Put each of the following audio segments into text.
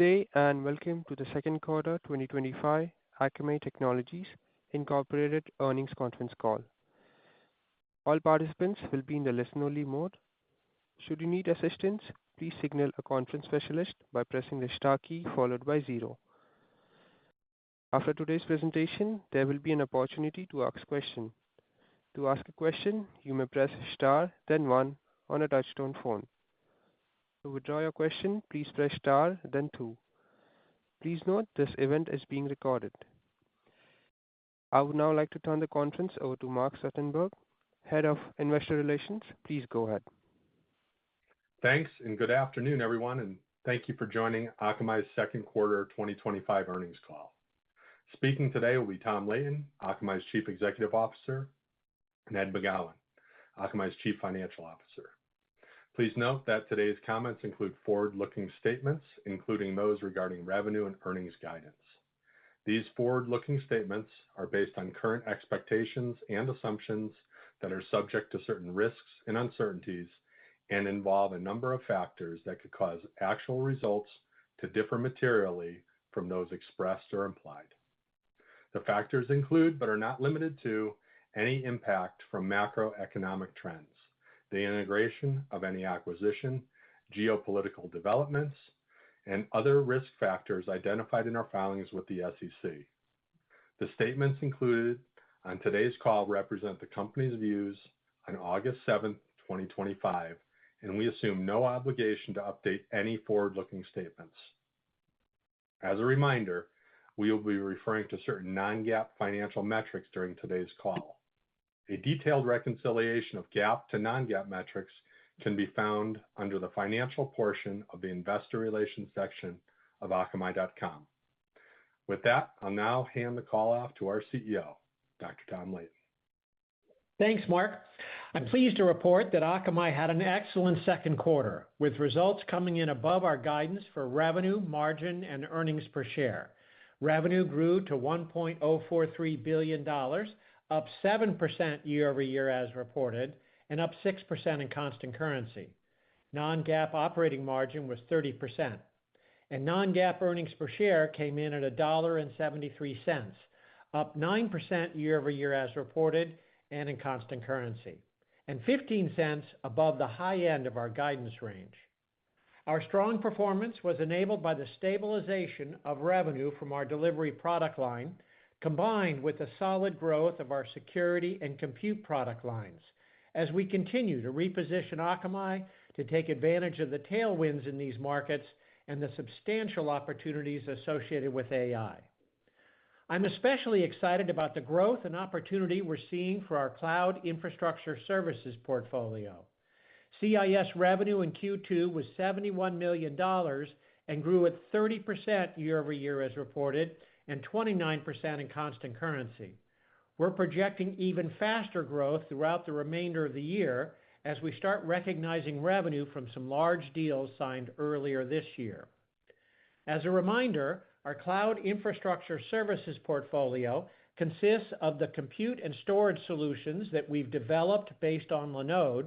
day and welcome to the second quarter 2025 Akamai Technologies Incorporated earnings conference call. All participants will be in the listen-only mode. Should you need assistance, please signal a conference specialist by pressing the star key followed by 0. After today's presentation, there will be an opportunity to ask questions. To ask a question, you may press star, then 1 on a touch-tone phone. To withdraw your question, please press star, then 2. Please note this event is being recorded. I would now like to turn the conference over to Mark Suttenberg, Head of Investor Relations. Please go ahead. Thanks, and good afternoon, everyone, and thank you for joining Akamai's second quarter 2025 earnings call. Speaking today will be Tom Leighton, Akamai's Chief Executive Officer, and Ed McGowan, Akamai's Chief Financial Officer. Please note that today's comments include forward-looking statements, including those regarding revenue and earnings guidance. These forward-looking statements are based on current expectations and assumptions that are subject to certain risks and uncertainties and involve a number of factors that could cause actual results to differ materially from those expressed or implied. The factors include, but are not limited to, any impact from macroeconomic trends, the integration of any acquisition, geopolitical developments, and other risk factors identified in our filings with the SEC. The statements included on today's call represent the company's views on August 7, 2025, and we assume no obligation to update any forward-looking statements. As a reminder, we will be referring to certain non-GAAP financial metrics during today's call. A detailed reconciliation of GAAP to non-GAAP metrics can be found under the financial portion of the Investor Relations section of Akamai.com. With that, I'll now hand the call off to our CEO, Dr. Tom Leighton. Thanks, Mark. I'm pleased to report that Akamai had an excellent second quarter, with results coming in above our guidance for revenue, margin, and earnings per share. Revenue grew to $1.043 billion, up 7% year-over-year as reported, and up 6% in constant currency. Non-GAAP operating margin was 30%, and non-GAAP earnings per share came in at $1.73, up 9% year-over-year as reported and in constant currency, and 15 cents above the high end of our guidance range. Our strong performance was enabled by the stabilization of revenue from our delivery product line, combined with the solid growth of our security and compute product lines, as we continue to reposition Akamai to take advantage of the tailwinds in these markets and the substantial opportunities associated with AI. I'm especially excited about the growth and opportunity we're seeing for our cloud infrastructure services portfolio. CIS revenue in Q2 was $71 million and grew at 30% year-over-year as reported, and 29% in constant currency. We're projecting even faster growth throughout the remainder of the year as we start recognizing revenue from some large deals signed earlier this year. As a reminder, our cloud infrastructure services portfolio consists of the compute and storage solutions that we've developed based on Linode,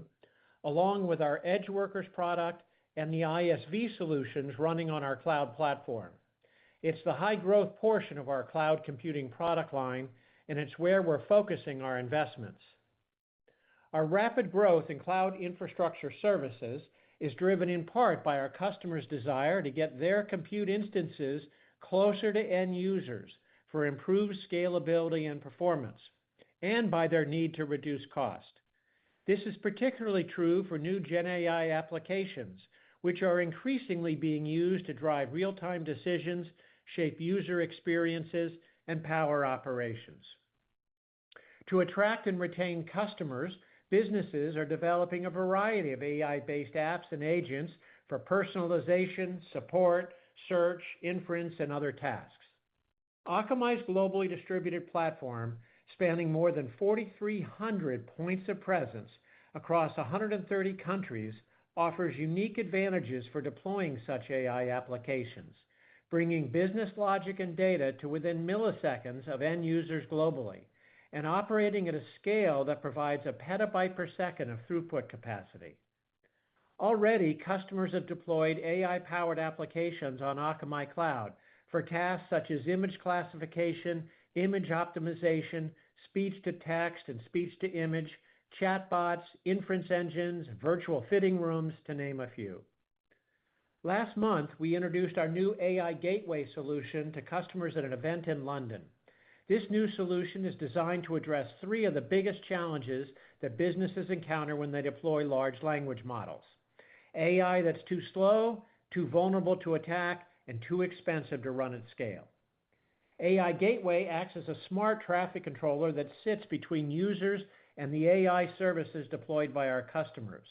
along with our EdgeWorkers product and the ISV solutions running on our cloud platform. It's the high-growth portion of our cloud computing product line, and it's where we're focusing our investments. Our rapid growth in cloud infrastructure services is driven in part by our customers' desire to get their compute instances closer to end users for improved scalability and performance, and by their need to reduce cost. This is particularly true for new GenAI applications, which are increasingly being used to drive real-time decisions, shape user experiences, and power operations. To attract and retain customers, businesses are developing a variety of AI-based apps and agents for personalization, support, search, inference, and other tasks. Akamai's globally distributed platform, spanning more than 4,300 points of presence across 130 countries, offers unique advantages for deploying such AI applications, bringing business logic and data to within milliseconds of end users globally, and operating at a scale that provides a petabyte per second of throughput capacity. Already, customers have deployed AI-powered applications on Akamai Cloud for tasks such as image classification, image optimization, speech-to-text and speech-to-image, chatbots, inference engines, virtual fitting rooms, to name a few. Last month, we introduced our new AI Gateway solution to customers at an event in London. This new solution is designed to address three of the biggest challenges that businesses encounter when they deploy large language models: AI that's too slow, too vulnerable to attack, and too expensive to run at scale. AI Gateway acts as a smart traffic controller that sits between users and the AI services deployed by our customers.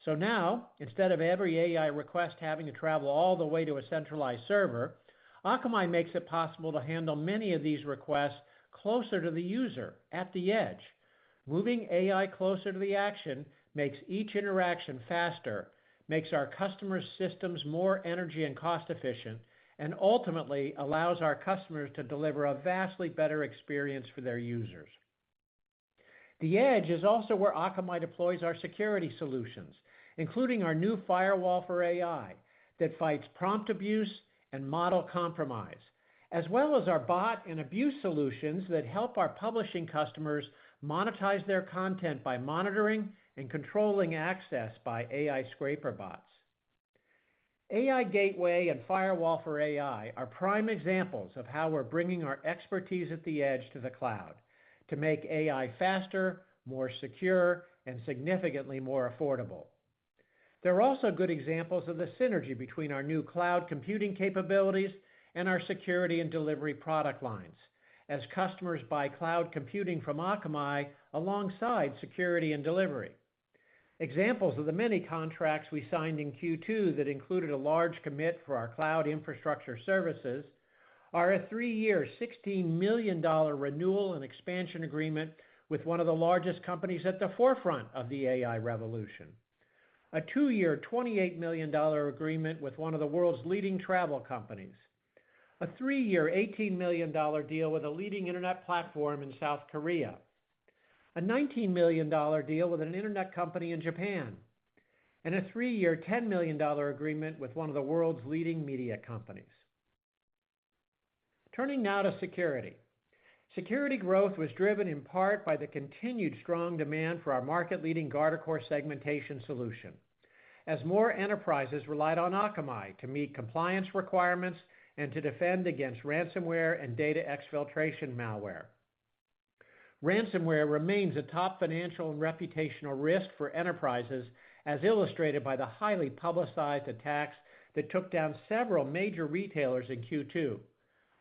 So now, instead of every AI request having to travel all the way to a centralized server, Akamai makes it possible to handle many of these requests closer to the user, at the edge. Moving AI closer to the action makes each interaction faster, makes our customers' systems more energy and cost efficient, and ultimately allows our customers to deliver a vastly better experience for their users. The edge is also where Akamai deploys our security solutions, including our new firewall for AI that fights prompt abuse and model compromise, as well as our bot and abuse solutions that help our publishing customers monetize their content by monitoring and controlling access by AI scraper bots. AI Gateway and Firewall for AI are prime examples of how we're bringing our expertise at the edge to the cloud to make AI faster, more secure, and significantly more affordable. They're also good examples of the synergy between our new cloud computing capabilities and our security and delivery product lines, as customers buy cloud computing from Akamai alongside security and delivery. Examples of the many contracts we signed in Q2 that included a large commit for our cloud infrastructure services are a 3-year, $16 million renewal and expansion agreement with one of the largest companies at the forefront of the AI revolution, a 2-year, $28 million agreement with one of the world's leading travel companies, a 3-year, $18 million deal with a leading internet platform in South Korea, a $19 million deal with an internet company in Japan, and a 3-year, $10 million agreement with one of the world's leading media companies. Turning now to security. Security growth was driven in part by the continued strong demand for our market-leading Guardicore segmentation solution, as more enterprises relied on Akamai to meet compliance requirements and to defend against ransomware and data exfiltration malware. Ransomware remains a top financial and reputational risk for enterprises, as illustrated by the highly publicized attacks that took down several major retailers in Q2.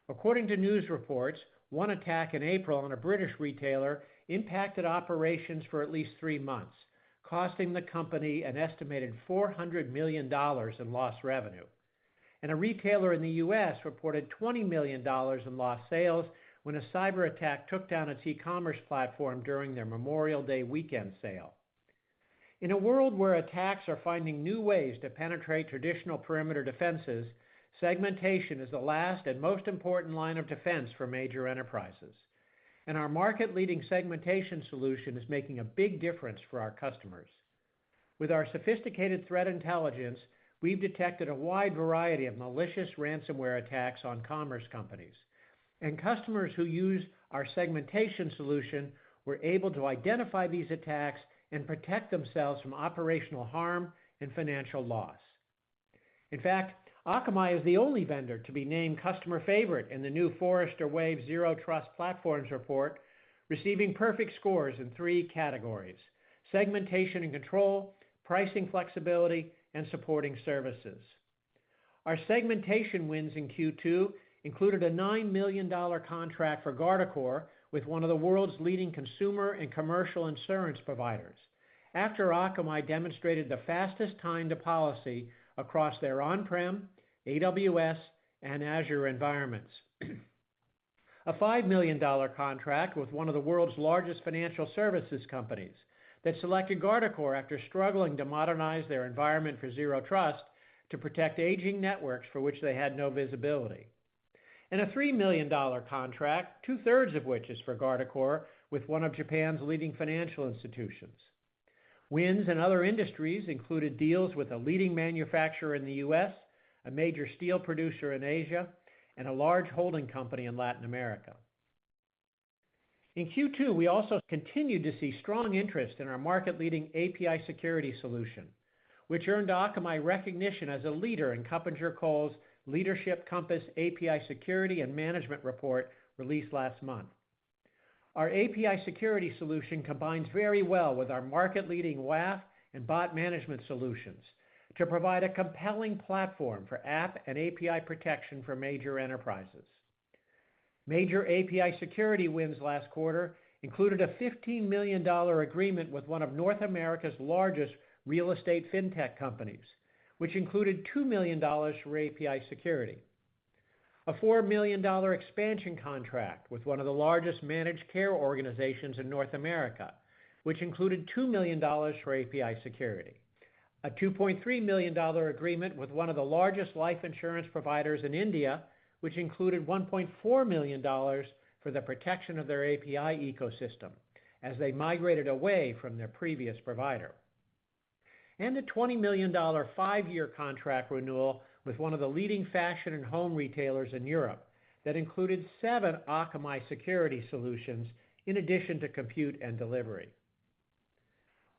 According to news reports, one attack in April on a British retailer impacted operations for at least 3 months, costing the company an estimated $400 million in lost revenue. And a retailer in the U.S. reported $20 million in lost sales when a cyber attack took down its e-commerce platform during their Memorial Day weekend sale. In a world where attacks are finding new ways to penetrate traditional perimeter defenses, segmentation is the last and most important line of defense for major enterprises. And our market-leading segmentation solution is making a big difference for our customers. With our sophisticated threat intelligence, we've detected a wide variety of malicious ransomware attacks on commerce companies. And customers who use our segmentation solution were able to identify these attacks and protect themselves from operational harm and financial loss. In fact, Akamai is the only vendor to be named customer favorite in the new Forrester Wave Zero Trust Platforms report, receiving perfect scores in 3 categories: segmentation and control, pricing flexibility, and supporting services. Our segmentation wins in Q2 included a $9 million contract for Guardicore with one of the world's leading consumer and commercial insurance providers, after Akamai demonstrated the fastest time to policy across their on-prem, AWS, and Azure environments. A $5 million contract with one of the world's largest financial services companies that selected Guardicore after struggling to modernize their environment for Zero Trust to protect aging networks for which they had no visibility. And a $3 million contract, 2/3 of which is for Guardicore, with one of Japan's leading financial institutions. Wins in other industries included deals with a leading manufacturer in the U.S., a major steel producer in Asia, and a large holding company in Latin America. In Q2, we also continued to see strong interest in our market-leading API security solution, which earned Akamai recognition as a leader in KuppingerCole's Leadership Compass API Security and Management Report released last month. Our API security solution combines very well with our market-leading WAF and bot management solutions to provide a compelling platform for app and API protection for major enterprises. Major API security wins last quarter included a $15 million agreement with one of North America's largest real estate fintech companies, which included $2 million for API security. A $4 million expansion contract with one of the largest managed care organizations in North America, which included $2 million for API security. A $2.3 million agreement with one of the largest life insurance providers in India, which included $1.4 million for the protection of their API ecosystem as they migrated away from their previous provider. And a $20 million 5-year contract renewal with one of the leading fashion and home retailers in Europe that included 7 Akamai security solutions in addition to compute and delivery.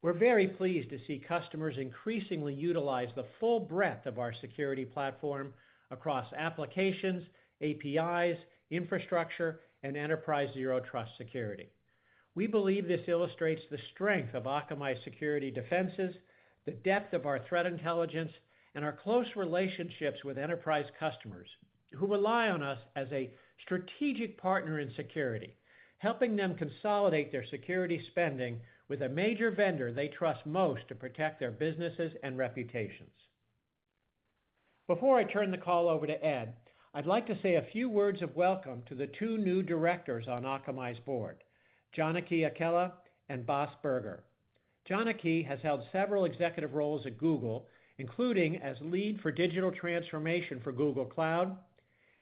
We're very pleased to see customers increasingly utilize the full breadth of our security platform across applications, APIs, infrastructure, and enterprise zero trust security. We believe this illustrates the strength of Akamai's security defenses, the depth of our threat intelligence, and our close relationships with enterprise customers who rely on us as a strategic partner in security, helping them consolidate their security spending with a major vendor they trust most to protect their businesses and reputations. Before I turn the call over to Ed, I'd like to say a few words of welcome to the 2 new directors on Akamai's board, Janaki Akella and Bas Burger. Janaki has held several executive roles at Google, including as lead for digital transformation for Google Cloud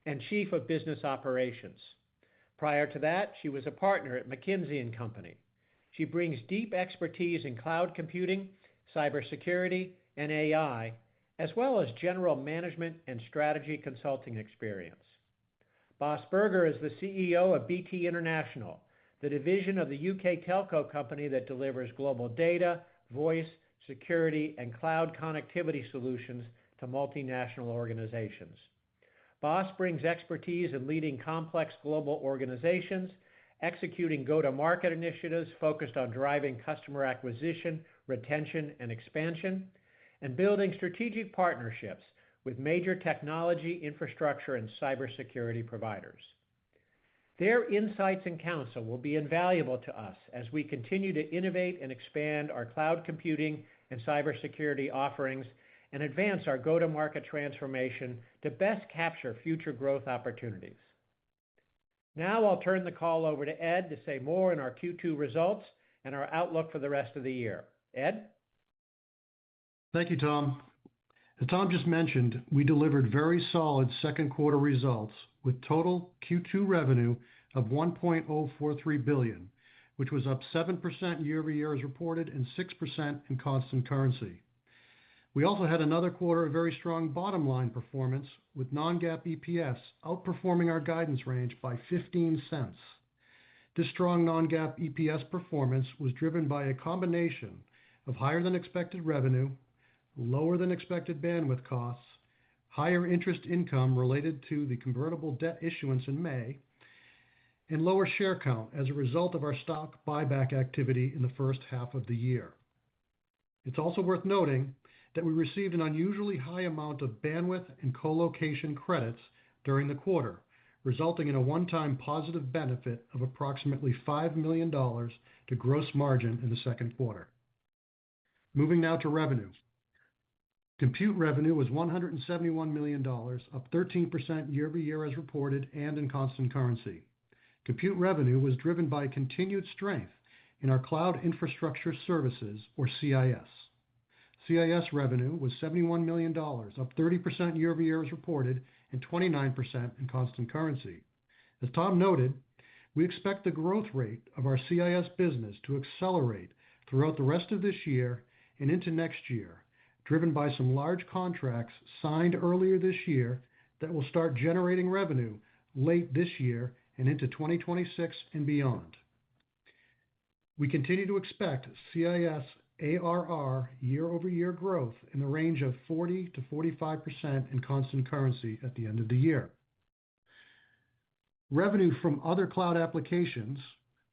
and chief of business operations. Prior to that, she was a partner at McKinsey & Company. She brings deep expertise in cloud computing, cybersecurity, and AI, as well as general management and strategy consulting experience. Bas Burger is the CEO of BT International, the division of the UK telco company that delivers global data, voice, security, and cloud connectivity solutions to multinational organizations. Bas brings expertise in leading complex global organizations, executing go-to-market initiatives focused on driving customer acquisition, retention, and expansion, and building strategic partnerships with major technology, infrastructure, and cybersecurity providers. Their insights and counsel will be invaluable to us as we continue to innovate and expand our cloud computing and cybersecurity offerings and advance our go-to-market transformation to best capture future growth opportunities. Now I'll turn the call over to Ed to say more on our Q2 results and our outlook for the rest of the year. Ed? Thank you, Tom. As Tom just mentioned, we delivered very solid second quarter results with total Q2 revenue of $1.043 billion, which was up 7% year over year as reported and 6% in constant currency. We also had another quarter of very strong bottom line performance with non-GAAP EPS outperforming our guidance range by 15 cents. This strong non-GAAP EPS performance was driven by a combination of higher than expected revenue, lower than expected bandwidth costs, higher interest income related to the convertible debt issuance in May, and lower share count as a result of our stock buyback activity in the first half of the year. It's also worth noting that we received an unusually high amount of bandwidth and co-location credits during the quarter, resulting in a one-time positive benefit of approximately $5 million to gross margin in the second quarter. Moving now to revenue. Compute revenue was $171 million, up 13% year over year as reported and in constant currency. Compute revenue was driven by continued strength in our cloud infrastructure services, or CIS. CIS revenue was $71 million, up 30% year over year as reported and 29% in constant currency. As Tom noted, we expect the growth rate of our CIS business to accelerate throughout the rest of this year and into next year, driven by some large contracts signed earlier this year that will start generating revenue late this year and into 2026 and beyond. We continue to expect CIS ARR year-over-year growth in the range of 40 to 45% in constant currency at the end of the year. Revenue from other cloud applications,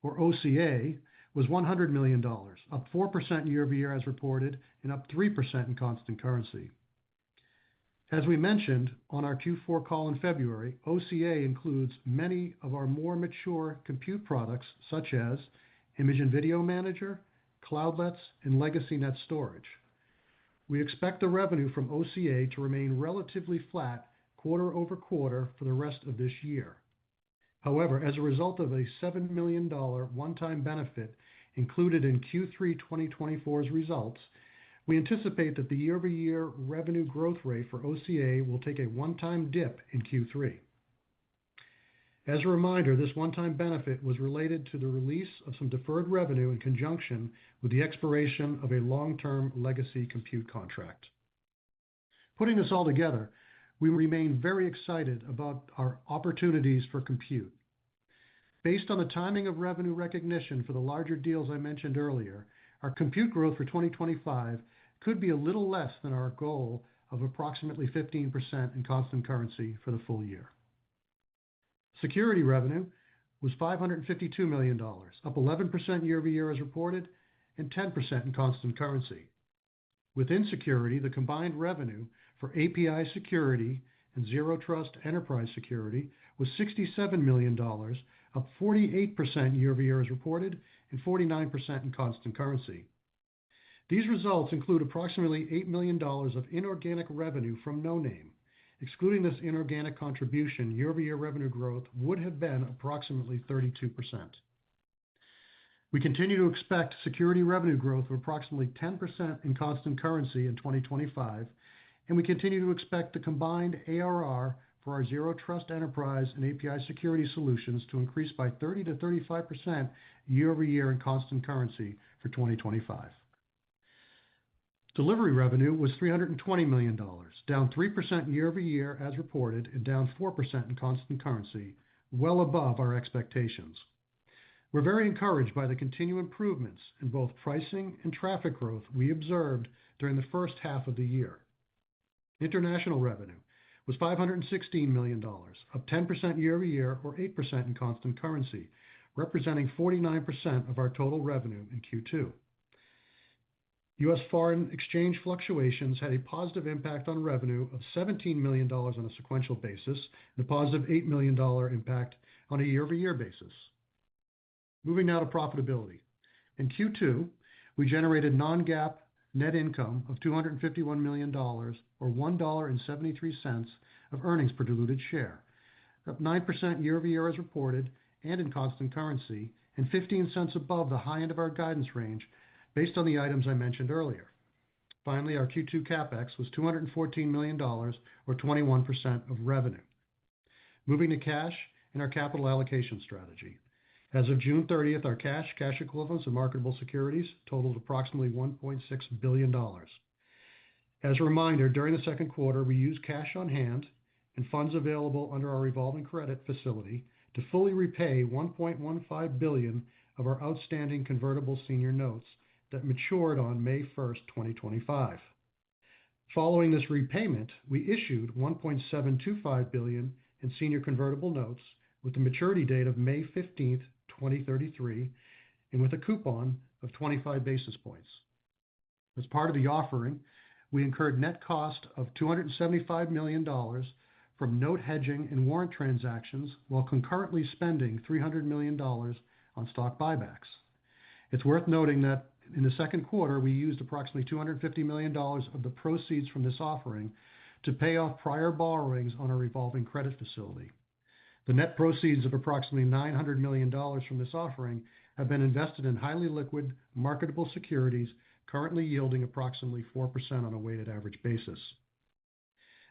or OCA, was $100 million, up 4% year-over-year as reported, and up 3% in constant currency. As we mentioned on our Q4 call in February, OCA includes many of our more mature compute products, such as Image and Video Manager, Cloudlets, and Legacy Net Storage. We expect the revenue from OCA to remain relatively flat quarter over quarter for the rest of this year. However, as a result of a $7 million one-time benefit included in Q3 2024's results, we anticipate that the year-over-year revenue growth rate for OCA will take a one-time dip in Q3. As a reminder, this one-time benefit was related to the release of some deferred revenue in conjunction with the expiration of a long-term legacy compute contract. Putting this all together, we remain very excited about our opportunities for compute. Based on the timing of revenue recognition for the larger deals I mentioned earlier, our compute growth for 2025 could be a little less than our goal of approximately 15% in constant currency for the full year. Security revenue was $552 million, up 11% year-over-year as reported, and 10% in constant currency. Within security, the combined revenue for API security and Zero Trust enterprise security was $67 million, up 48% year-over-year as reported, and 49% in constant currency. These results include approximately $8 million of inorganic revenue from No Name. Excluding this inorganic contribution, year-over-year revenue growth would have been approximately 32%. We continue to expect security revenue growth of approximately 10% in constant currency in 2025, and we continue to expect the combined ARR for our Zero Trust enterprise and API security solutions to increase by 30 to 35% year-over-year in constant currency for 2025. Delivery revenue was $320 million, down 3% year-over-year as reported, and down 4% in constant currency, well above our expectations. We're very encouraged by the continued improvements in both pricing and traffic growth we observed during the first half of the year. International revenue was $516 million, up 10% year-over-year or 8% in constant currency, representing 49% of our total revenue in Q2. U.S. foreign exchange fluctuations had a positive impact on revenue of $17 million on a sequential basis and a positive $8 million impact on a year-over-year basis. Moving now to profitability. In Q2, we generated non-GAAP net income of $251 million, or $1.73 of earnings per diluted share, up 9% year-over-year as reported and in constant currency, and 15 cents above the high end of our guidance range based on the items I mentioned earlier. Finally, our Q2 CapEx was $214 million, or 21% of revenue. Moving to cash and our capital allocation strategy. As of June 30th, our cash equivalents, and marketable securities totaled approximately $1.6 billion. As a reminder, during the second quarter, we used cash on hand and funds available under our revolving credit facility to fully repay $1.15 billion of our outstanding convertible senior notes that matured on May 1st, 2025. Following this repayment, we issued $1.725 billion in senior convertible notes with the maturity date of May 15th, 2033, and with a coupon of 25 basis points. As part of the offering, we incurred net cost of $275 million from note hedging and warrant transactions while concurrently spending $300 million on stock buybacks. It's worth noting that in the second quarter, we used approximately $250 million of the proceeds from this offering to pay off prior borrowings on our revolving credit facility. The net proceeds of approximately $900 million from this offering have been invested in highly liquid, marketable securities, currently yielding approximately 4% on a weighted average basis.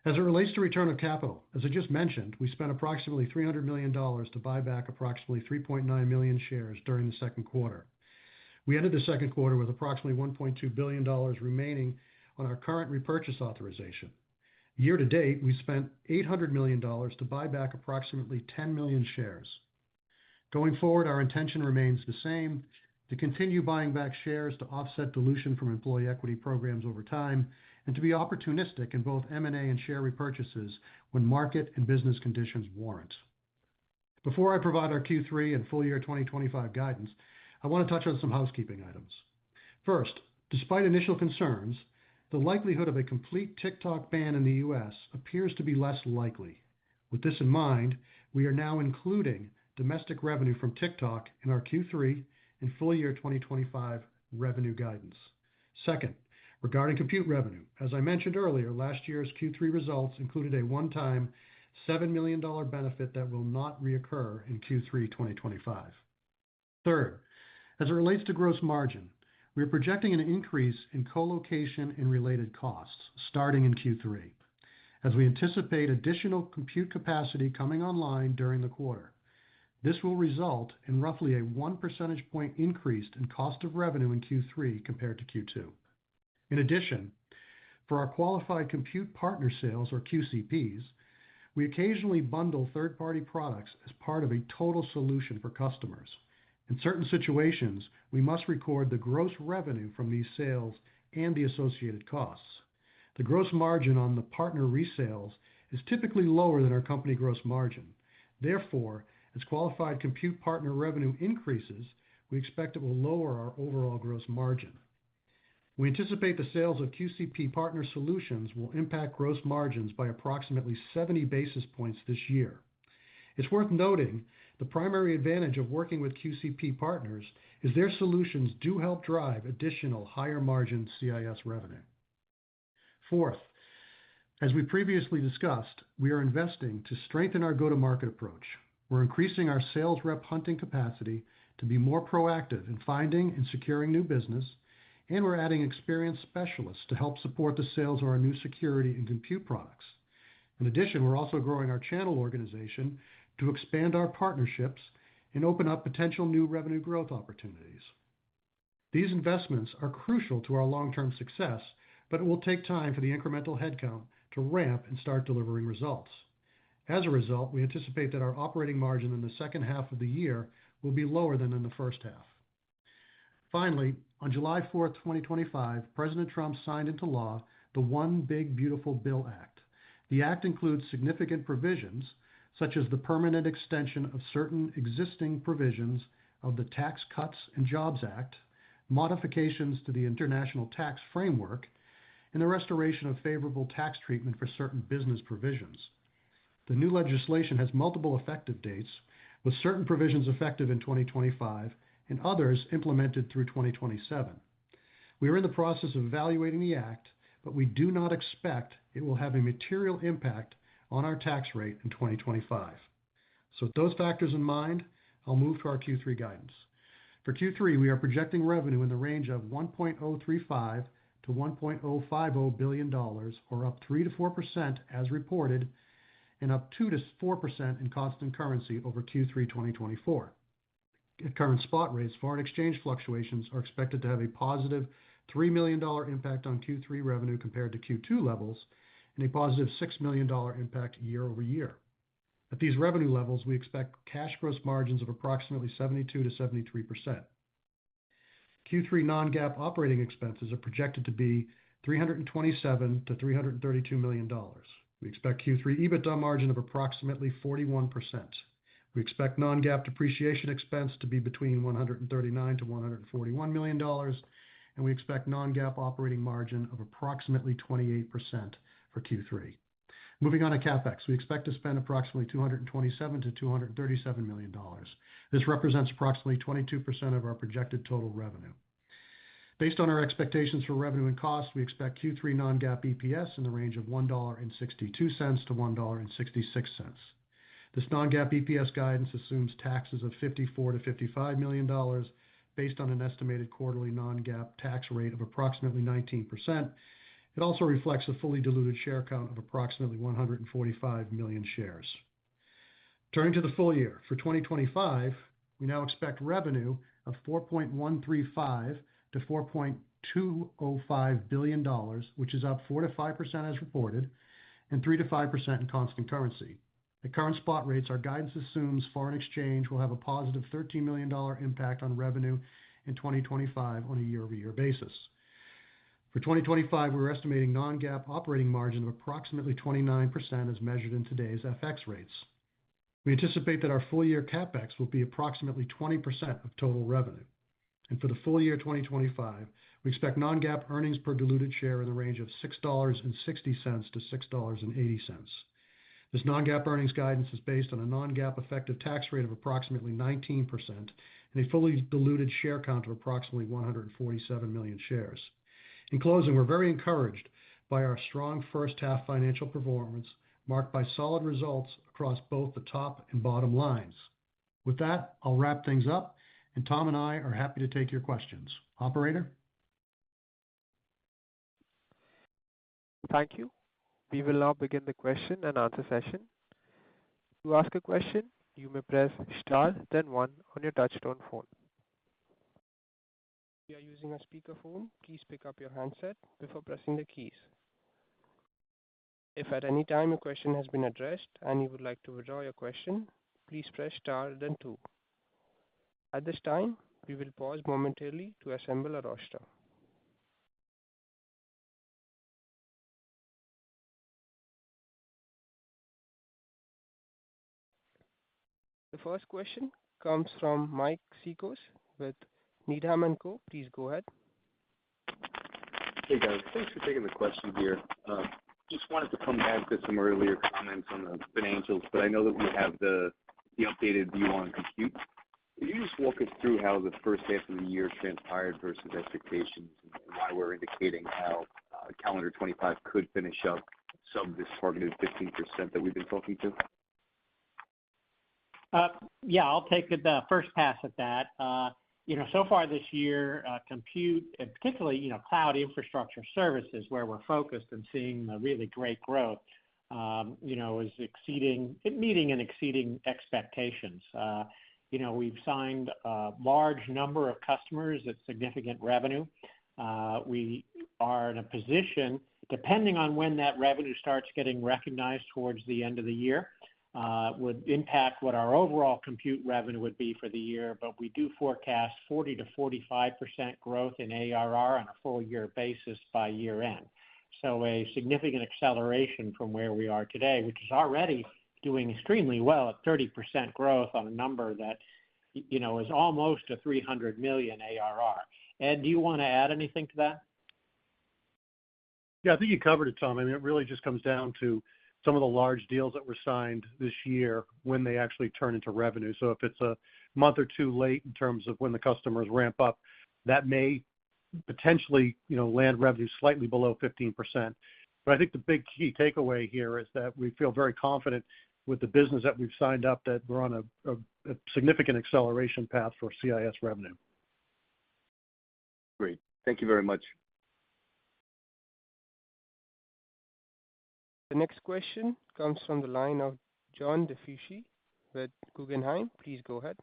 As it relates to return of capital, as I just mentioned, we spent approximately $300 million to buy back approximately 3.9 million shares during the second quarter. We ended the second quarter with approximately $1.2 billion remaining on our current repurchase authorization. Year to date, we spent $800 million to buy back approximately 10 million shares. Going forward, our intention remains the same: to continue buying back shares to offset dilution from employee equity programs over time, and to be opportunistic in both M&A and share repurchases when market and business conditions warrant. Before I provide our Q3 and full year 2025 guidance, I want to touch on some housekeeping items. First, despite initial concerns, the likelihood of a complete TikTok ban in the U.S. appears to be less likely. With this in mind, we are now including domestic revenue from TikTok in our Q3 and full year 2025 revenue guidance. Second, regarding compute revenue, as I mentioned earlier, last year's Q3 results included a one-time $7 million benefit that will not reoccur in Q3 2025. Third, as it relates to gross margin, we are projecting an increase in colocation and related costs starting in Q3, as we anticipate additional compute capacity coming online during the quarter. This will result in roughly a 1 percentage point increase in cost of revenue in Q3 compared to Q2. In addition, for our qualified compute partner sales, or QCPs, we occasionally bundle third-party products as part of a total solution for customers. In certain situations, we must record the gross revenue from these sales and the associated costs. The gross margin on the partner resales is typically lower than our company gross margin. Therefore, as qualified compute partner revenue increases, we expect it will lower our overall gross margin. We anticipate the sales of QCP partner solutions will impact gross margins by approximately 70 basis points this year. It's worth noting the primary advantage of working with QCP partners is their solutions do help drive additional higher margin CIS revenue. Fourth, as we previously discussed, we are investing to strengthen our go-to-market approach. We're increasing our sales rep hunting capacity to be more proactive in finding and securing new business, and we're adding experienced specialists to help support the sales of our new security and compute products. In addition, we're also growing our channel organization to expand our partnerships and open up potential new revenue growth opportunities. These investments are crucial to our long-term success, but it will take time for the incremental headcount to ramp and start delivering results. As a result, we anticipate that our operating margin in the second half of the year will be lower than in the first half. Finally, on July 4, 2025, President Trump signed into law the One Big Beautiful Bill Act. The act includes significant provisions, such as the permanent extension of certain existing provisions of the Tax Cuts and Jobs Act, modifications to the International Tax Framework, and the restoration of favorable tax treatment for certain business provisions. The new legislation has multiple effective dates, with certain provisions effective in 2025 and others implemented through 2027. We are in the process of evaluating the act, but we do not expect it will have a material impact on our tax rate in 2025. So with those factors in mind, I'll move to our Q3 guidance. For Q3, we are projecting revenue in the range of $1.035 to $1.050 billion, or up 3 to 4% as reported, and up 2 to 4% in constant currency over Q3 2024. At current spot rates, foreign exchange fluctuations are expected to have a positive $3 million impact on Q3 revenue compared to Q2 levels, and a positive $6 million impact year over year. At these revenue levels, we expect cash gross margins of approximately 72 to 73%. Q3 non-GAAP operating expenses are projected to be $327 to $332 million. We expect Q3 EBITDA margin of approximately 41%. We expect non-GAAP depreciation expense to be between $139 to $141 million, and we expect non-GAAP operating margin of approximately 28% for Q3. Moving on to CapEx, we expect to spend approximately $227 to $237 million. This represents approximately 22% of our projected total revenue. Based on our expectations for revenue and cost, we expect Q3 non-GAAP EPS in the range of $1.62 to $1.66. This non-GAAP EPS guidance assumes taxes of $54 to $55 million, based on an estimated quarterly non-GAAP tax rate of approximately 19%. It also reflects a fully diluted share count of approximately 145 million shares. Turning to the full year, for 2025, we now expect revenue of $4.135 to $4.205 billion, which is up 4 to 5% as reported, and 3 to 5% in constant currency. At current spot rates, our guidance assumes foreign exchange will have a positive $13 million impact on revenue in 2025 on a year-over-year basis. For 2025, we're estimating non-GAAP operating margin of approximately 29% as measured in today's FX rates. We anticipate that our full-year CapEx will be approximately 20% of total revenue. And for the full year 2025, we expect non-GAAP earnings per diluted share in the range of $6.60 to $6.80. This non-GAAP earnings guidance is based on a non-GAAP effective tax rate of approximately 19% and a fully diluted share count of approximately 147 million shares. In closing, we're very encouraged by our strong first-half financial performance, marked by solid results across both the top and bottom lines. With that, I'll wrap things up, and Tom and I are happy to take your questions. Operator? Thank you. We will now begin the question and answer session. To ask a question, you may press star, then one on your touch-tone phone. If you are using a speakerphone, please pick up your handset before pressing the keys. If at any time your question has been addressed and you would like to withdraw your question, please press star, then two. At this time, we will pause momentarily to assemble a roster. The first question comes from Mike Cikos with Needham & Co. Please go ahead. Hey guys, thanks for taking the question here. Just wanted to come back to some earlier comments on the financials, but I know that we have the updated view on compute. Could you just walk us through how the first half of the year transpired versus expectations and why we're indicating how calendar 25 could finish up sub this targeted 15% that we've been talking to? Yeah, I'll take the first pass at that. So far this year, compute, and particularly, cloud infrastructure services, where we're focused and seeing the really great growth, is meeting and exceeding expectations. We've signed a large number of customers at significant revenue. We are in a position, depending on when that revenue starts getting recognized towards the end of the year, would impact what our overall compute revenue would be for the year, but we do forecast 40 to 45% growth in ARR on a full year basis by year end. So a significant acceleration from where we are today, which is already doing extremely well at 30% growth on a number that, is almost a $300 million ARR. Ed, do you want to add anything to that? Yeah, I think you covered it, Tom. I mean, it really just comes down to some of the large deals that were signed this year when they actually turn into revenue. So if it's a month or two late in terms of when the customers ramp up, that may potentially, land revenue slightly below 15%. But I think the big key takeaway here is that we feel very confident with the business that we've signed up that we're on a significant acceleration path for CIS revenue. Great. Thank you very much. The next question comes from the line of John DiFucci with Guggenheim. Please go ahead.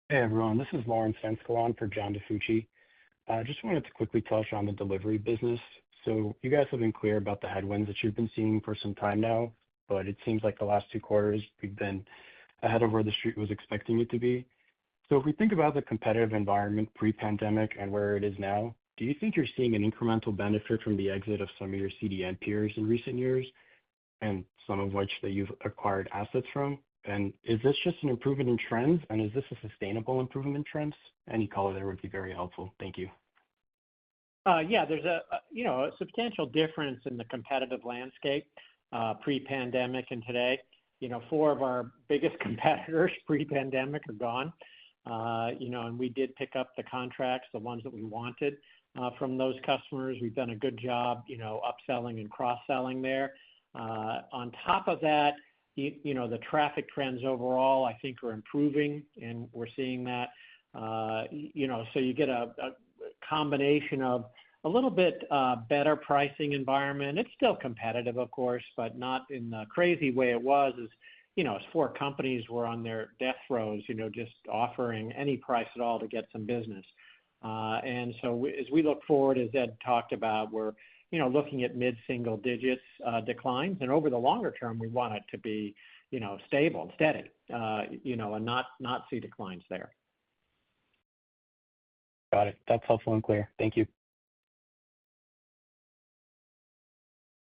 Hey everyone, this is Lauren Senskalon for John DiFucci. I just wanted to quickly touch on the delivery business. So you guys have been clear about the headwinds that you've been seeing for some time now, but it seems like the last 2 quarters we've been ahead of where the street was expecting it to be. So if we think about the competitive environment pre-pandemic and where it is now, do you think you're seeing an incremental benefit from the exit of some of your CDN peers in recent years, and some of which that you've acquired assets from? And is this just an improvement in trends, and is this a sustainable improvement in trends? Any color there would be very helpful. Thank you. Yeah, there's a substantial difference in the competitive landscape pre-pandemic and today. 4 of our biggest competitors pre-pandemic are gone. And we did pick up the contracts, the ones that we wanted from those customers. We've done a good job, upselling and cross-selling there. On top of that, the traffic trends overall, I think, are improving, and we're seeing that. So you get a combination of a little bit better pricing environment. It's still competitive, of course, but not in the crazy way it was as as four companies were on their death throes, just offering any price at all to get some business. And so as we look forward, as Ed talked about, we're looking at mid-single digits declines, and over the longer term, we want it to be stable and steady, and not see declines there. Got it. That's helpful and clear. Thank you.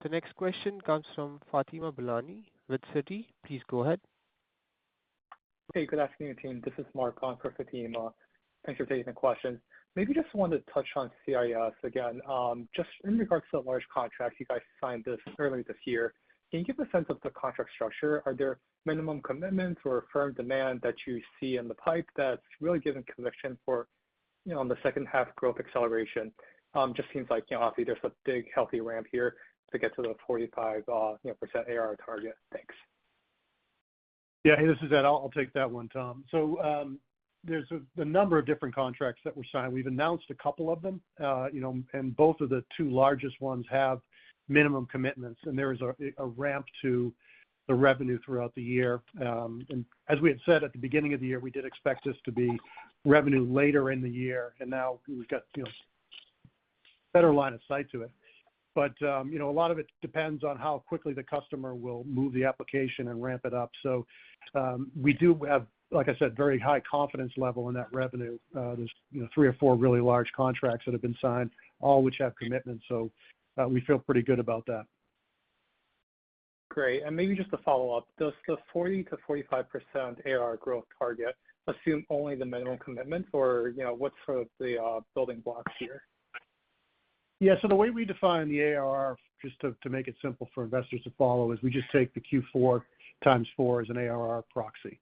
The next question comes from Fatima Bilani with Citi. Please go ahead. Hey, good afternoon, team. This is Mark on for Fatima. Thanks for taking the questions. Maybe just wanted to touch on CIS again. Just in regards to the large contracts you guys signed earlier this year, can you give a sense of the contract structure? Are there minimum commitments or firm demand that you see in the pipe that's really giving conviction for, on the second half growth acceleration? Just seems like, obviously there's a big healthy ramp here to get to the 45% ARR target. Thanks. Yeah, hey, this is Ed. I'll take that one, Tom. So there's a number of different contracts that were signed. We've announced a couple of them, and both of the two largest ones have minimum commitments, and there is a ramp to the revenue throughout the year. And as we had said at the beginning of the year, we did expect this to be revenue later in the year, and now we've got better line of sight to it. But a lot of it depends on how quickly the customer will move the application and ramp it up. So we do have, like I said, very high confidence level in that revenue. There's 3 or 4 really large contracts that have been signed, all which have commitments. So we feel pretty good about that. Great. And maybe just to follow up, does the 40 to 45% ARR growth target assume only the minimum commitments, or what's sort of the building blocks here? Yeah, so the way we define the ARR, just to make it simple for investors to follow, is we just take the Q4 times 4 as an ARR proxy.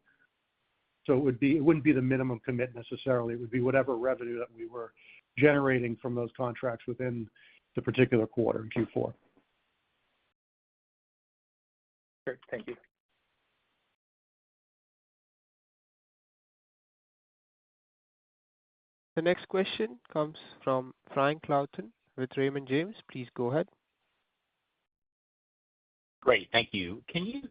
So it wouldn't be the minimum commit necessarily. It would be whatever revenue that we were generating from those contracts within the particular quarter in Q4. Great, thank you. The next question comes from Frank Louthan with Raymond James. Please go ahead. Great, thank you. Can you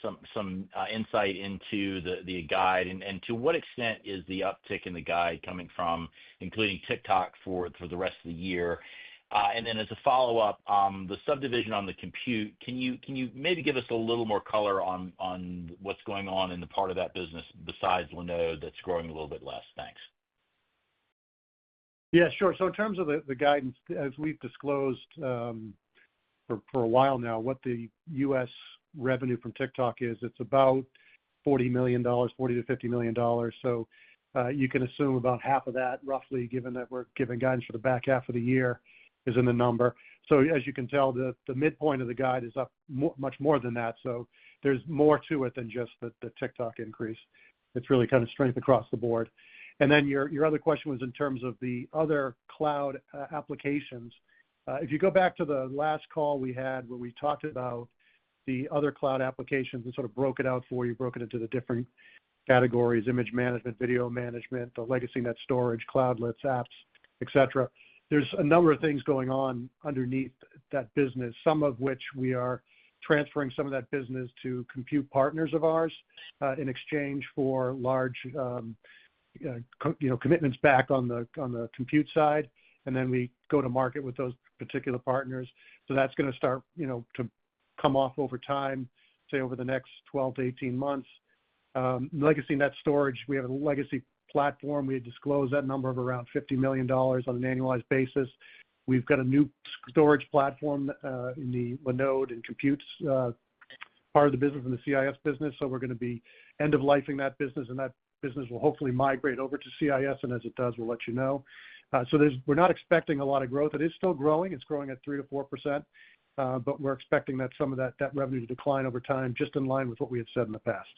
some insight into the guide, and to what extent is the uptick in the guide coming from, including TikTok for the rest of the year? And then as a follow-up, the subdivision on the compute, can you maybe give us a little more color on what's going on in the part of that business besides Linode that's growing a little bit less? Thanks. Yeah, sure. So in terms of the guidance, as we've disclosed for a while now, what the U.S. revenue from TikTok is, it's about $40 million, $40 to $50 million. So you can assume about half of that, roughly, given that we're giving guidance for the back half of the year, is in the number. So as you can tell, the midpoint of the guide is up much more than that. So there's more to it than just the TikTok increase. It's really kind of strength across the board. And then your other question was in terms of the other cloud applications. If you go back to the last call we had where we talked about the other cloud applications and sort of broke it out for you, broke it into the different categories: image management, video management, the legacy net storage, cloudlets, apps, etc. There's a number of things going on underneath that business, some of which we are transferring some of that business to compute partners of ours in exchange for large commitments back on the compute side, and then we go to market with those particular partners. So that's going to start to come off over time, say over the next 12 to 18 months. Legacy net storage, we have a legacy platform. We had disclosed that number of around $50 million on an annualized basis. We've got a new storage platform in the Linode and compute part of the business, in the CIS business. So we're going to be end-of-lifing that business, and that business will hopefully migrate over to CIS, and as it does, we'll let you know. So we're not expecting a lot of growth. It is still growing. It's growing at 3 to 4%, but we're expecting that some of that revenue to decline over time, just in line with what we had said in the past.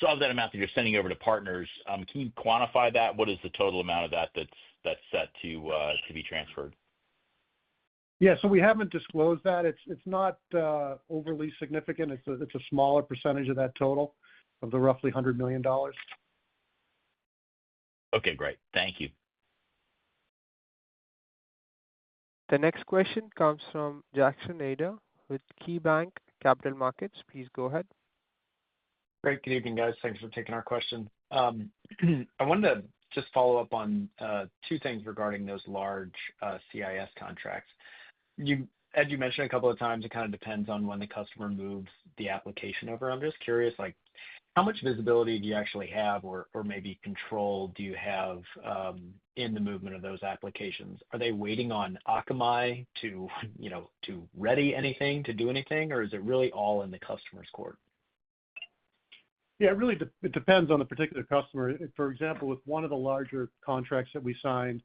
So of that amount that you're sending over to partners, can you quantify that? What is the total amount of that that's set to be transferred? Yeah, so we haven't disclosed that. It's not overly significant. It's a smaller percentage of that total, of the roughly $100 million. Okay, great. Thank you. The next question comes from Jackson Ader with KeyBanc Capital Markets. Please go ahead. Great. Good evening, guys. Thanks for taking our question. I wanted to just follow up on two things regarding those large CIS contracts. Ed, you mentioned a couple of times it kind of depends on when the customer moves the application over. I'm just curious, like, how much visibility do you actually have, or maybe control do you have in the movement of those applications? Are they waiting on Akamai to ready anything, to do anything, or is it really all in the customer's court? Yeah, it depends on the particular customer. For example, with one of the larger contracts that we signed,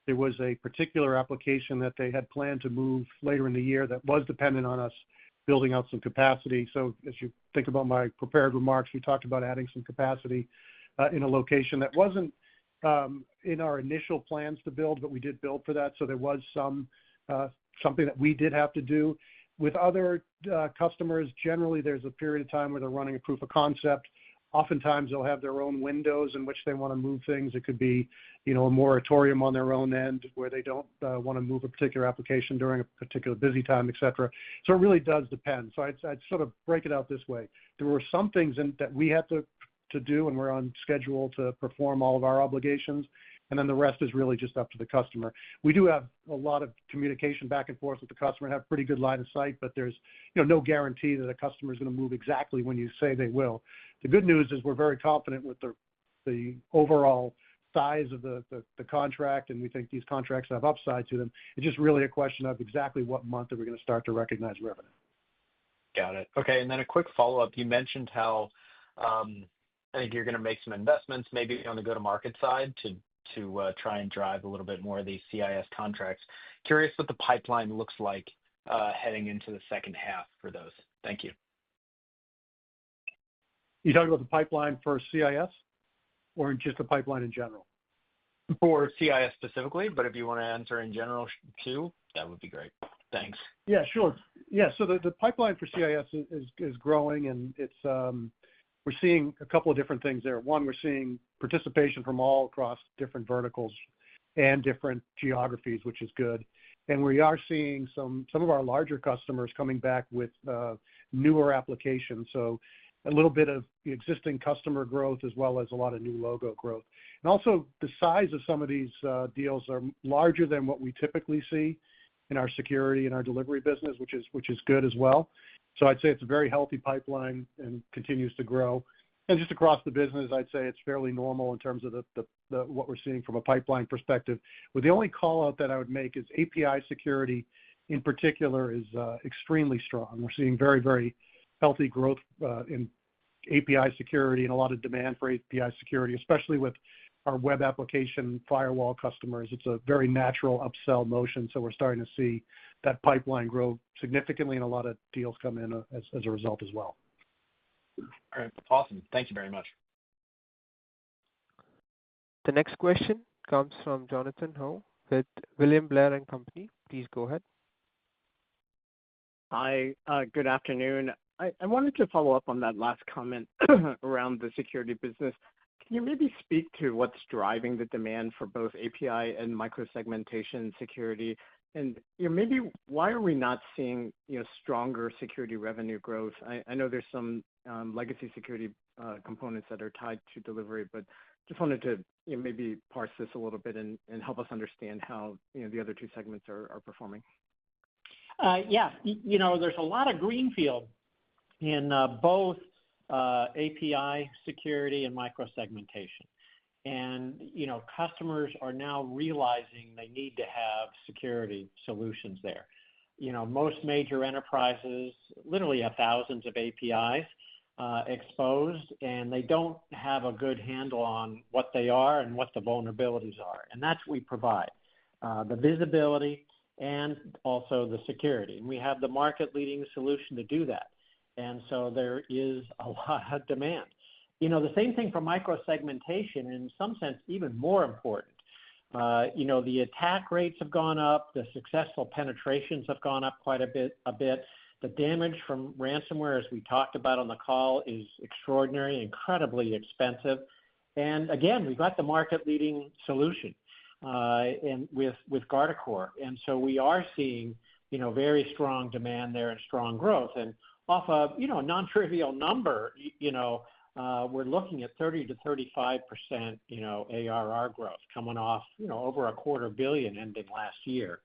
there was a particular application that they had planned to move later in the year that was dependent on us building out some capacity. So as you think about my prepared remarks, we talked about adding some capacity in a location that wasn't in our initial plans to build, but we did build for that. So there was something that we did have to do. With other customers, generally there's a period of time where they're running a proof of concept. Oftentimes they'll have their own windows in which they want to move things. It could be, a moratorium on their own end where they don't want to move a particular application during a particular busy time, et cetera. So it really does depend. So I'd sort of break it out this way. There were some things that we had to do, and we're on schedule to perform all of our obligations. And then the rest is really just up to the customer. We do have a lot of communication back and forth with the customer and have pretty good line of sight, but there's no guarantee that a customer is going to move exactly when you say they will. The good news is we're very confident with the overall size of the contract, and we think these contracts have upside to them. It's just really a question of exactly what month are we going to start to recognize revenue. Got it. Okay, and then a quick follow-up. You mentioned how I think you're going to make some investments maybe on the go-to-market side to try and drive a little bit more of these CIS contracts. Curious what the pipeline looks like heading into the second half for those. Thank you. You talking about the pipeline for CIS or just the pipeline in general? For CIS specifically, but if you want to answer in general too, that would be great. Thanks. Yeah, sure. Yeah, so the pipeline for CIS is growing, and it's we're seeing a couple of different things there. One, we're seeing participation from all across different verticals and different geographies, which is good. And we are seeing some of our larger customers coming back with newer applications. So a little bit of existing customer growth as well as a lot of new logo growth. And also the size of some of these deals are larger than what we typically see in our security and our delivery business, which is good as well. So I'd say it's a very healthy pipeline and continues to grow. And just across the business, I'd say it's fairly normal in terms of the what we're seeing from a pipeline perspective. With the only call out that I would make is API security in particular is extremely strong. We're seeing very, very healthy growth in API security and a lot of demand for API security, especially with our web application firewall customers. It's a very natural upsell motion, so we're starting to see that pipeline grow significantly and a lot of deals come in as a result as well. All right, awesome. Thank you very much. The next question comes from Jonathan Ho with William Blair and Company. Please go ahead. Hi, good afternoon. I wanted to follow up on that last comment around the security business. Can you maybe speak to what's driving the demand for both API and microsegmentation security? And maybe why are we not seeing stronger security revenue growth? I know there's some legacy security components that are tied to delivery, but just wanted to maybe parse this a little bit and help us understand how the other two segments are performing. Yeah, there's a lot of greenfield in both API security and microsegmentation. And, customers are now realizing they need to have security solutions there. Most major enterprises literally have thousands of APIs exposed, and they don't have a good handle on what they are and what the vulnerabilities are. And that's what we provide, the visibility and also the security. And we have the market-leading solution to do that. And so there is a lot of demand. The same thing for microsegmentation, in some sense, even more important. The attack rates have gone up. The successful penetrations have gone up quite a bit. The damage from ransomware, as we talked about on the call, is extraordinary, incredibly expensive. And again, we've got the market-leading solution. and with Guardicore. And so we are seeing, very strong demand there and strong growth. And off a, non-trivial number, we're looking at 30 to 35%, ARR growth coming off, over $250 million ending last year.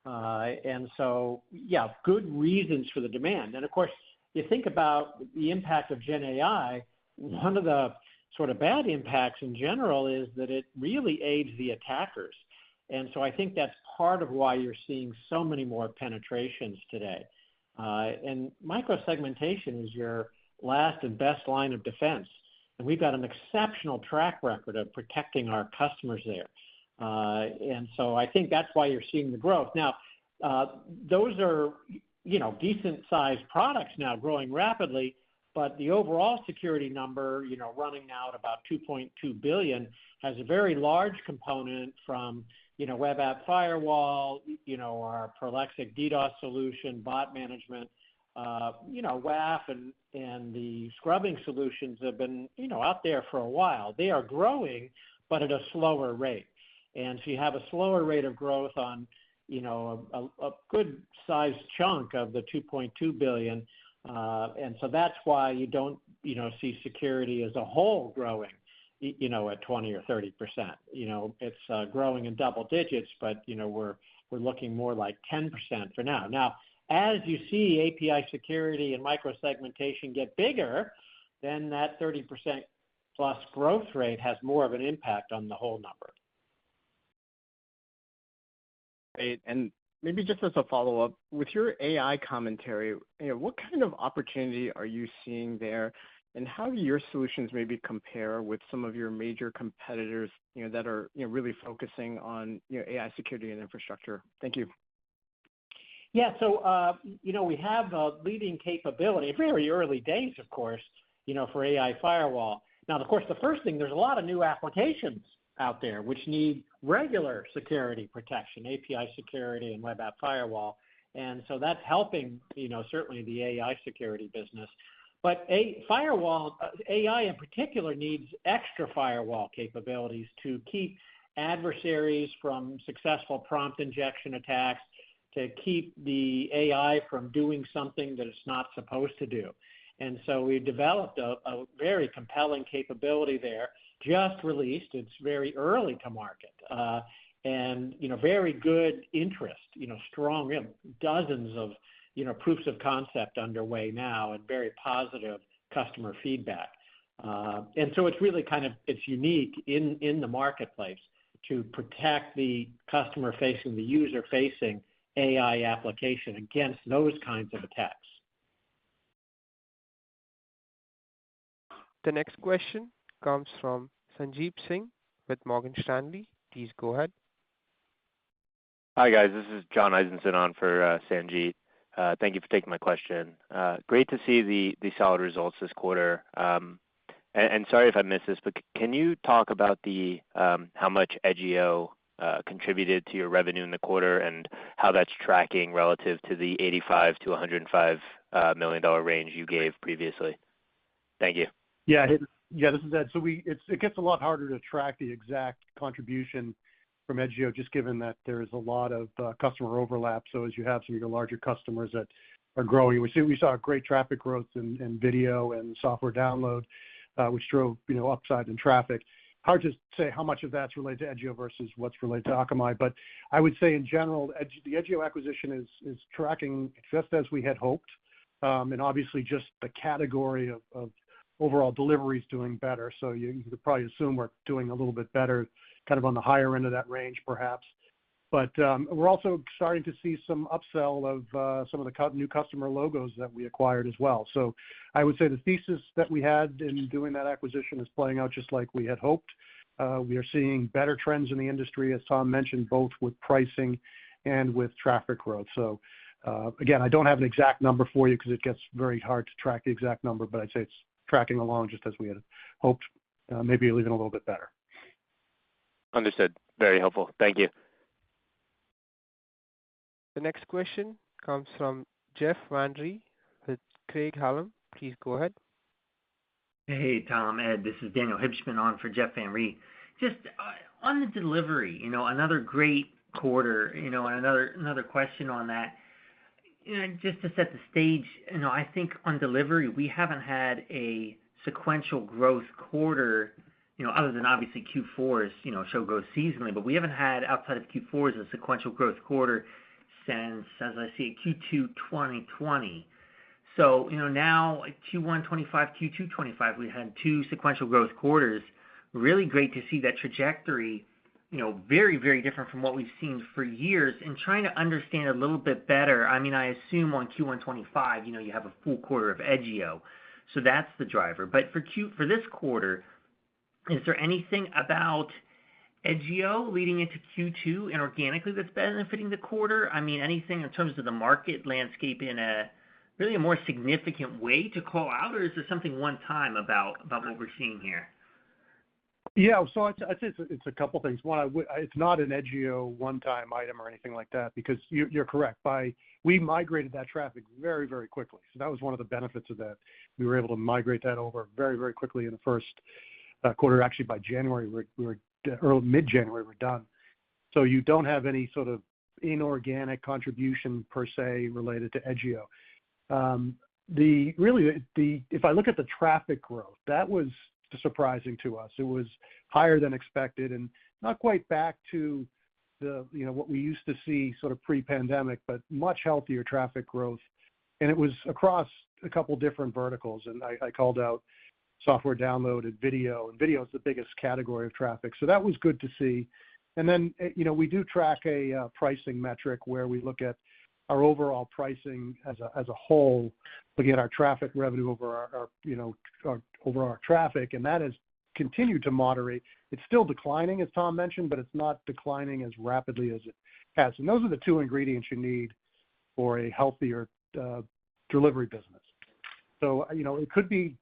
And so, yeah, good reasons for the demand. And of course, you think about the impact of Gen AI, one of the sort of bad impacts in general is that it really aids the attackers. And so I think that's part of why you're seeing so many more penetrations today. And microsegmentation is your last and best line of defense. And we've got an exceptional track record of protecting our customers there. And so I think that's why you're seeing the growth. Now, those are, decent-sized products now growing rapidly, but the overall security number, running now at about $2.2 billion, has a very large component from, web app firewall, our Prolexic DDoS solution, bot management, WAF and the scrubbing solutions have been, out there for a while. They are growing, but at a slower rate. And so you have a slower rate of growth on, a good sized chunk of the $2.2 billion. And so that's why you don't, see security as a whole growing, at 20 or 30%. It's growing in double digits, but, we're looking more like 10% for now. Now, as you see API security and microsegmentation get bigger, then that 30% plus growth rate has more of an impact on the whole number. Great. And maybe just as a follow-up, with your AI commentary, what kind of opportunity are you seeing there, and how do your solutions maybe compare with some of your major competitors, that are, really focusing on, AI security and infrastructure? Thank you. Yeah, so, we have a leading capability, very early days, of course, for AI firewall. Now, of course, the first thing, there's a lot of new applications out there which need regular security protection, API security and web app firewall. And so that's helping, certainly the AI security business. But firewall, AI in particular, needs extra firewall capabilities to keep adversaries from successful prompt injection attacks, to keep the AI from doing something that it's not supposed to do. And so we developed a very compelling capability there, just released. It's very early to market, and very good interest. Strong, dozens of proofs of concept underway now, and very positive customer feedback. And so it's really it's unique in the marketplace to protect the customer facing, the user facing AI application against those kinds of attacks. The next question comes from Sanjeev Singh with Morgan Stanley. Please go ahead. Hi, guys. This is John Eisenson on for Sanjeev. Thank you for taking my question. Great to see the solid results this quarter. And sorry if I missed this, but can you talk about how much Edgio contributed to your revenue in the quarter, and how that's tracking relative to the $85 to $105 million range you gave previously? Thank you. Yeah, this is Ed. So it gets a lot harder to track the exact contribution from Edgio, just given that there's a lot of customer overlap. So as you have some of your larger customers that are growing, we saw great traffic growth in video and software download, which drove upside in traffic. Hard to say how much of that's related to Edgio versus what's related to Akamai, but I would say in general, the Edgio acquisition is tracking just as we had hoped, and obviously just the category of overall delivery is doing better. So you could probably assume we're doing a little bit better, kind of on the higher end of that range, perhaps. But we're also starting to see some upsell of some of the new customer logos that we acquired as well. So I would say the thesis that we had in doing that acquisition is playing out just like we had hoped. We are seeing better trends in the industry, as Tom mentioned, both with pricing and with traffic growth. So again, I don't have an exact number for you because it gets very hard to track the exact number, but I'd say it's tracking along just as we had hoped, maybe even a little bit better. Understood. Very helpful. Thank you. The next question comes from Jeff Van Rhee with Craig-Hallum. Please go ahead. Hey, Tom, Ed, this is Daniel Hibschman on for Jeff Van Rhee. Just On the delivery, another great quarter, and another question on that. Just to set the stage, I think on delivery, we haven't had a sequential growth quarter, other than obviously Q4's, show growth seasonally, but we haven't had outside of Q4 as a sequential growth quarter since, as I see it, Q2 2020. So, now Q1 25, Q2 25, we had two sequential growth quarters. Really great to see that trajectory, very, very different from what we've seen for years, and trying to understand a little bit better. I mean, I assume on Q1 25, you have a full quarter of Edgio, so that's the driver. But for this quarter, is there anything about Edgio leading into Q2 and organically that's benefiting the quarter? I mean, anything in terms of the market landscape in a really a more significant way to call out, or is there something one time about what we're seeing here? Yeah, so I'd say it's a couple things. One, it's not an Edgio one-time item or anything like that, because you're correct. We migrated that traffic very, very quickly. So that was one of the benefits of that. We were able to migrate that over very, very quickly in the first quarter. Actually, by January, mid-January, we're done. So you don't have any sort of inorganic contribution per se related to Edgio. If I look at the traffic growth, that was surprising to us. It was higher than expected and not quite back to what we used to see sort of pre-pandemic, but much healthier traffic growth. And it was across a couple different verticals. And I called out software download and video is the biggest category of traffic. So that was good to see. And then, we do track a pricing metric where we look at our overall pricing as a whole, looking at our traffic revenue over our traffic, and that has continued to moderate. It's still declining, as Tom mentioned, but it's not declining as rapidly as it has. And those are the two ingredients you need for a healthier delivery business. So, it could be,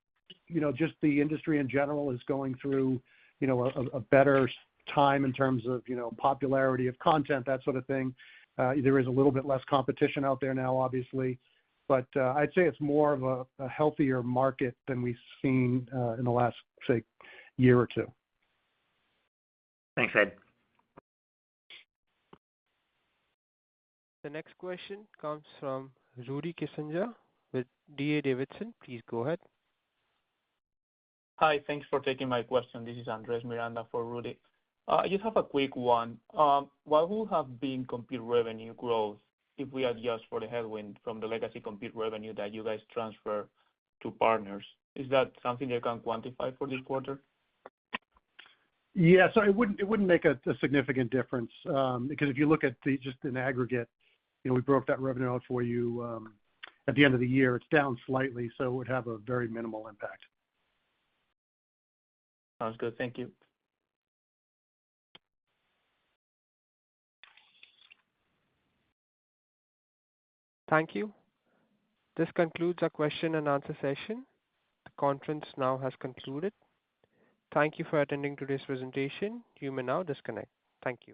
just the industry in general is going through, a better time in terms of, popularity of content, that sort of thing. There is a little bit less competition out there now, obviously, but I'd say it's more of a healthier market than we've seen in the last, say, year or two. Thanks, Ed. The next question comes from Rudy Kissinger with D.A. Davidson. Please go ahead. Hi, thanks for taking my question. This is Andres Miranda for Rudy. I just have a quick one. What would have been compute revenue growth if we adjust for the headwind from the legacy compute revenue that you guys transfer to partners? Is that something you can quantify for this quarter? Yeah, so it wouldn't make a significant difference, because if you look at just in aggregate, we broke that revenue out for you at the end of the year. It's down slightly, so it would have a very minimal impact. Sounds good. Thank you. Thank you. This concludes our question and answer session. The conference now has concluded. Thank you for attending today's presentation. You may now disconnect. Thank you.